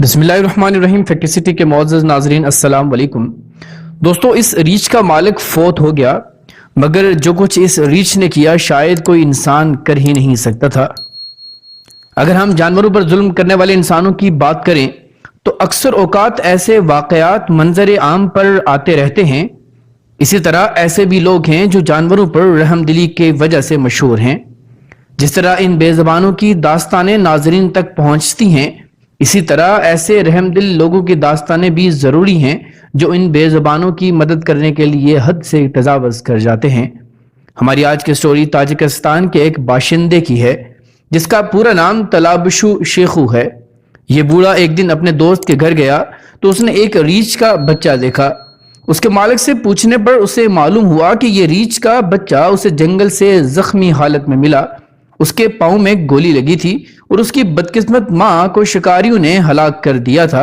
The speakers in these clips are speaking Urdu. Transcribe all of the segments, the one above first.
بسم اللہ الرحمن الرحیم۔ فیکٹری سٹی کے معزز ناظرین السلام علیکم۔ دوستو، اس ریچھ کا مالک فوت ہو گیا، مگر جو کچھ اس ریچھ نے کیا شاید کوئی انسان کر ہی نہیں سکتا تھا۔ اگر ہم جانوروں پر ظلم کرنے والے انسانوں کی بات کریں تو اکثر اوقات ایسے واقعات منظر عام پر آتے رہتے ہیں۔ اسی طرح ایسے بھی لوگ ہیں جو جانوروں پر رحم دلی کے وجہ سے مشہور ہیں۔ جس طرح ان بے زبانوں کی داستانیں ناظرین تک پہنچتی ہیں، اسی طرح ایسے رحم دل لوگوں کی داستانیں بھی ضروری ہیں جو ان بے زبانوں کی مدد کرنے کے لیے حد سے تجاوز کر جاتے ہیں۔ ہماری آج کی سٹوری تاجکستان کے ایک باشندے کی ہے جس کا پورا نام تلابشو شیخو ہے۔ یہ بوڑھا ایک دن اپنے دوست کے گھر گیا تو اس نے ایک ریچھ کا بچہ دیکھا۔ اس کے مالک سے پوچھنے پر اسے معلوم ہوا کہ یہ ریچھ کا بچہ اسے جنگل سے زخمی حالت میں ملا۔ اس کے پاؤں میں گولی لگی تھی اور اس کی بدقسمت ماں کو شکاریوں نے ہلاک کر دیا تھا۔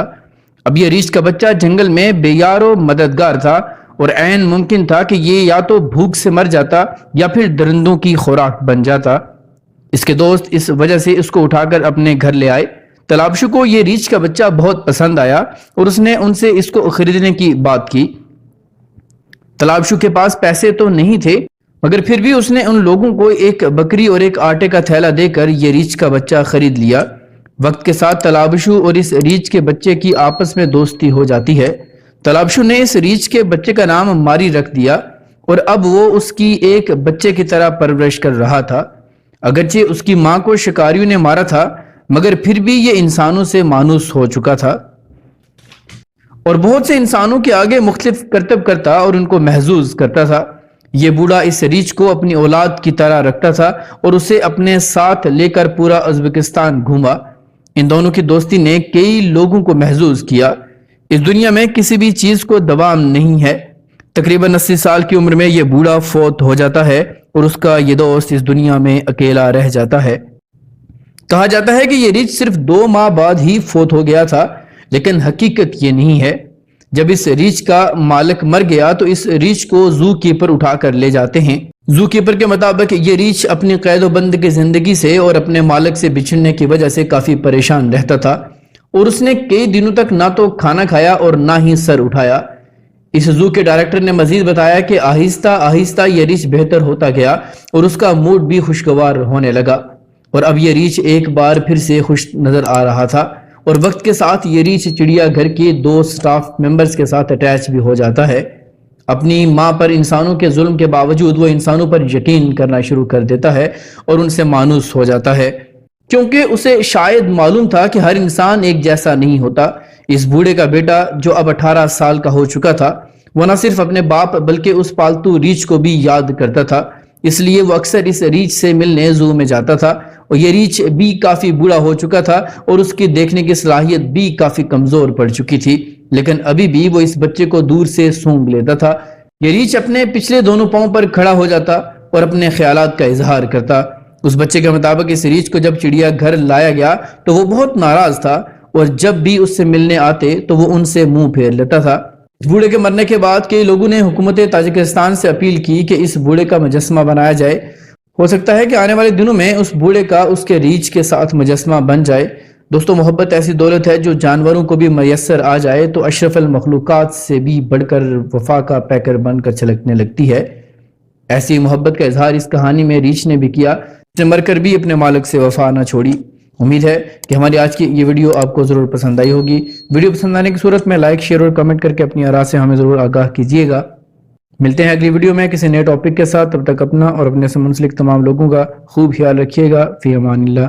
اب یہ ریچھ کا بچہ جنگل میں بے یار و مددگار تھا اور عین ممکن تھا کہ یہ یا تو بھوک سے مر جاتا یا پھر درندوں کی خوراک بن جاتا۔ اس کے دوست اس وجہ سے اس کو اٹھا کر اپنے گھر لے آئے۔ تلابشو کو یہ ریچھ کا بچہ بہت پسند آیا اور اس نے ان سے اس کو خریدنے کی بات کی۔ تلابشو کے پاس پیسے تو نہیں تھے، مگر پھر بھی اس نے ان لوگوں کو ایک بکری اور ایک آٹے کا تھیلا دے کر یہ ریچھ کا بچہ خرید لیا۔ وقت کے ساتھ تلابشو اور اس ریچھ کے بچے کی آپس میں دوستی ہو جاتی ہے۔ تلابشو نے اس ریچھ کے بچے کا نام ماری رکھ دیا اور اب وہ اس کی ایک بچے کی طرح پرورش کر رہا تھا۔ اگرچہ اس کی ماں کو شکاریوں نے مارا تھا، مگر پھر بھی یہ انسانوں سے مانوس ہو چکا تھا اور بہت سے انسانوں کے آگے مختلف کرتب کرتا اور ان کو محظوظ کرتا تھا۔ یہ بوڑھا اس ریچھ کو اپنی اولاد کی طرح رکھتا تھا اور اسے اپنے ساتھ لے کر پورا ازبکستان گھوما۔ ان دونوں کی دوستی نے کئی لوگوں کو محظوظ کیا۔ اس دنیا میں کسی بھی چیز کو دوام نہیں ہے۔ تقریباً 80 سال کی عمر میں یہ بوڑھا فوت ہو جاتا ہے اور اس کا یہ دوست اس دنیا میں اکیلا رہ جاتا ہے۔ کہا جاتا ہے کہ یہ ریچھ صرف 2 ماہ بعد ہی فوت ہو گیا تھا، لیکن حقیقت یہ نہیں ہے۔ جب اس ریچھ کا مالک مر گیا تو اس ریچھ کو زو کیپر اٹھا کر لے جاتے ہیں۔ زو کیپر کے مطابق یہ ریچھ اپنی قید و بند کی زندگی سے اور اپنے مالک سے بچھڑنے کی وجہ سے کافی پریشان رہتا تھا اور اس نے کئی دنوں تک نہ تو کھانا کھایا اور نہ ہی سر اٹھایا۔ اس زو کے ڈائریکٹر نے مزید بتایا کہ آہستہ آہستہ یہ ریچھ بہتر ہوتا گیا اور اس کا موڈ بھی خوشگوار ہونے لگا اور اب یہ ریچھ ایک بار پھر سے خوش نظر آ رہا تھا اور وقت کے ساتھ یہ ریچھ چڑیا گھر کے 2 سٹاف ممبرز کے ساتھ اٹیچ بھی ہو جاتا ہے۔ اپنی ماں پر انسانوں کے ظلم کے باوجود وہ انسانوں پر یقین کرنا شروع کر دیتا ہے اور ان سے مانوس ہو جاتا ہے، کیونکہ اسے شاید معلوم تھا کہ ہر انسان ایک جیسا نہیں ہوتا۔ اس بوڑھے کا بیٹا جو اب 18 سال کا ہو چکا تھا، وہ نہ صرف اپنے باپ بلکہ اس پالتو ریچھ کو بھی یاد کرتا تھا، اس لیے وہ اکثر اس ریچھ سے ملنے زو میں جاتا تھا اور یہ ریچھ بھی کافی بوڑھا ہو چکا تھا اور اس کی دیکھنے کی صلاحیت بھی کافی کمزور پڑ چکی تھی، لیکن ابھی بھی وہ اس بچے کو دور سے سونگھ لیتا تھا۔ یہ ریچھ اپنے پچھلے دونوں پاؤں پر کھڑا ہو جاتا اور اپنے خیالات کا اظہار کرتا۔ اس بچے کے مطابق اس ریچھ کو جب چڑیا گھر لایا گیا تو وہ بہت ناراض تھا اور جب بھی اس سے ملنے آتے تو وہ ان سے منہ پھیر لیتا تھا۔ اس بوڑھے کے مرنے کے بعد کئی لوگوں نے حکومت تاجکستان سے اپیل کی کہ اس بوڑھے کا مجسمہ بنایا جائے۔ ہو سکتا ہے کہ آنے والے دنوں میں اس بوڑھے کا اس کے ریچھ کے ساتھ مجسمہ بن جائے۔ دوستو، محبت ایسی دولت ہے جو جانوروں کو بھی میسر آ جائے تو اشرف المخلوقات سے بھی بڑھ کر وفا کا پیکر بن کر چھلکنے لگتی ہے۔ ایسی محبت کا اظہار اس کہانی میں ریچھ نے بھی کیا، اس نے مر کر بھی اپنے مالک سے وفا نہ چھوڑی۔ امید ہے کہ ہماری آج کی یہ ویڈیو آپ کو ضرور پسند آئی ہوگی۔ ویڈیو پسند آنے کی صورت میں لائک، شیئر اور کمنٹ کر کے اپنی آراء سے ہمیں ضرور آگاہ کیجیے گا۔ ملتے ہیں اگلی ویڈیو میں کسی نئے ٹاپک کے ساتھ، تب تک اپنا اور اپنے سے منسلک تمام لوگوں کا خوب خیال رکھیے گا۔ فی امان اللہ۔